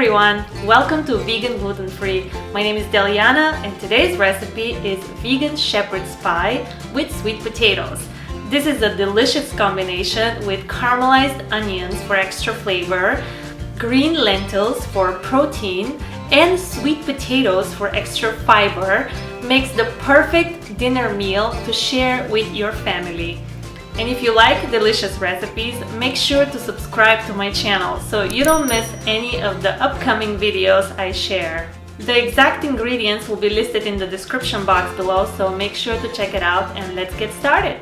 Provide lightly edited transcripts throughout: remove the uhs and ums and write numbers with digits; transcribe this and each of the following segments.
everyone, welcome to Vegan Gluten Free. My name is Deliana and today's recipe is vegan shepherd's pie with sweet potatoes. This is a delicious combination with caramelized onions for extra flavor, green lentils for protein, and sweet potatoes for extra fiber. Makes the perfect dinner meal to share with your family. And if you like delicious recipes, make sure to subscribe to my channel so you don't miss any of the upcoming videos I share. The exact ingredients will be listed in the description box below, so make sure to check it out and let's get started.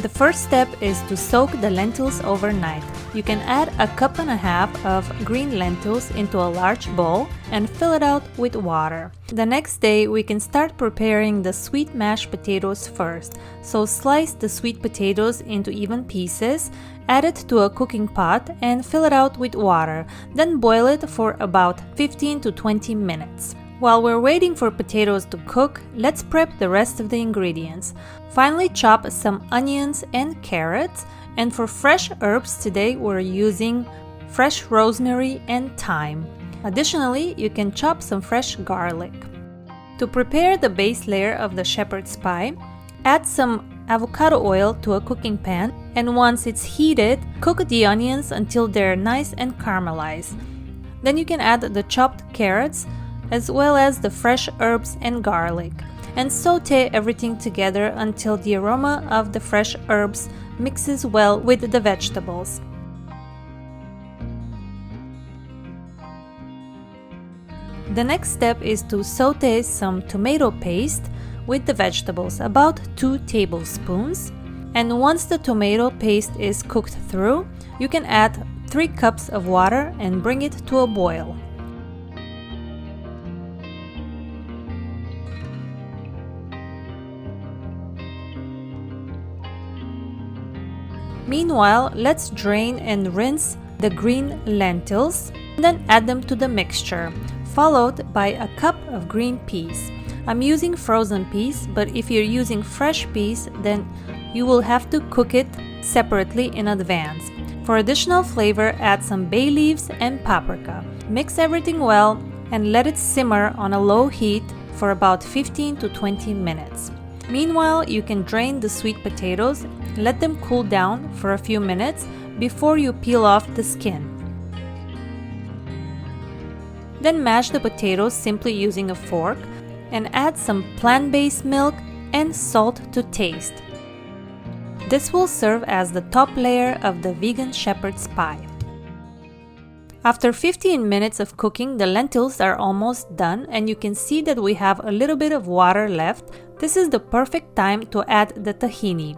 The first step is to soak the lentils overnight. You can add a cup and a half of green lentils into a large bowl and fill it out with water. The next day we can start preparing the sweet mashed potatoes first. So slice the sweet potatoes into even pieces, add it to a cooking pot and fill it out with water. Then boil it for about 15 to 20 minutes. While we're waiting for potatoes to cook, let's prep the rest of the ingredients. Finally, chop some onions and carrots. And for fresh herbs, today we're using fresh rosemary and thyme. Additionally, you can chop some fresh garlic. To prepare the base layer of the shepherd's pie, add some avocado oil to a cooking pan, and once it's heated, cook the onions until they're nice and caramelized. Then you can add the chopped carrots as well as the fresh herbs and garlic, and saute everything together until the aroma of the fresh herbs mixes well with the vegetables. The next step is to saute some tomato paste with the vegetables, about 2 tablespoons. And once the tomato paste is cooked through, you can add 3 cups of water and bring it to a boil. Meanwhile, let's drain and rinse the green lentils, and then add them to the mixture, followed by a cup of green peas. I'm using frozen peas, but if you're using fresh peas, then you will have to cook it separately in advance. For additional flavor, add some bay leaves and paprika. Mix everything well and let it simmer on a low heat for about 15 to 20 minutes. Meanwhile, you can drain the sweet potatoes, let them cool down for a few minutes before you peel off the skin. Then mash the potatoes simply using a fork and add some plant-based milk and salt to taste. This will serve as the top layer of the vegan shepherd's pie. After 15 minutes of cooking, the lentils are almost done and you can see that we have a little bit of water left. This is the perfect time to add the tahini.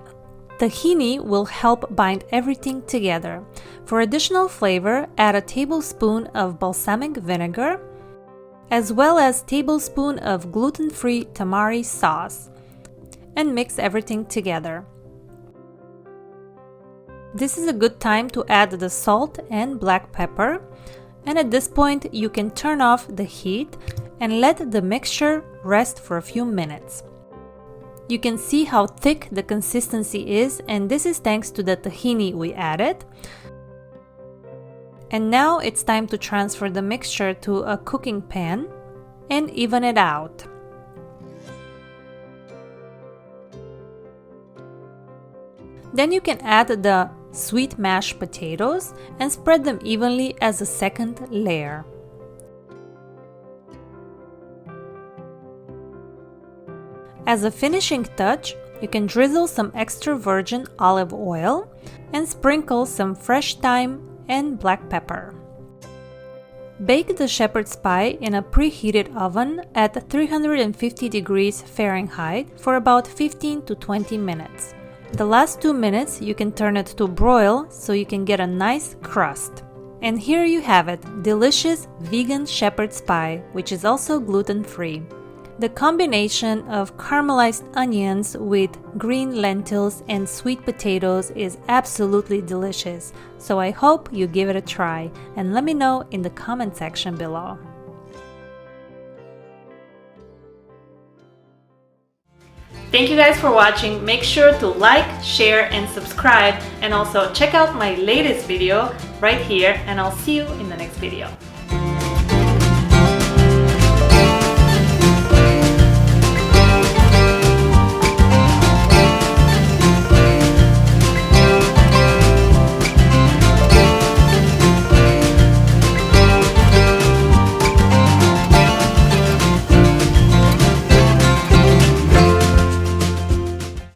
Tahini will help bind everything together. For additional flavor, add a tablespoon of balsamic vinegar as well as a tablespoon of gluten-free tamari sauce and mix everything together. This is a good time to add the salt and black pepper, and at this point you can turn off the heat and let the mixture rest for a few minutes. You can see how thick the consistency is, and this is thanks to the tahini we added. And now it's time to transfer the mixture to a cooking pan and even it out. Then you can add the sweet mashed potatoes and spread them evenly as a second layer. As a finishing touch, you can drizzle some extra virgin olive oil and sprinkle some fresh thyme and black pepper. Bake the shepherd's pie in a preheated oven at 350 degrees Fahrenheit for about 15 to 20 minutes. The last 2 minutes you can turn it to broil so you can get a nice crust. And here you have it, delicious vegan shepherd's pie, which is also gluten-free. The combination of caramelized onions with green lentils and sweet potatoes is absolutely delicious, so I hope you give it a try and let me know in the comment section below. Thank you guys for watching. Make sure to like, share, and subscribe, and also check out my latest video right here, and I'll see you in the next video.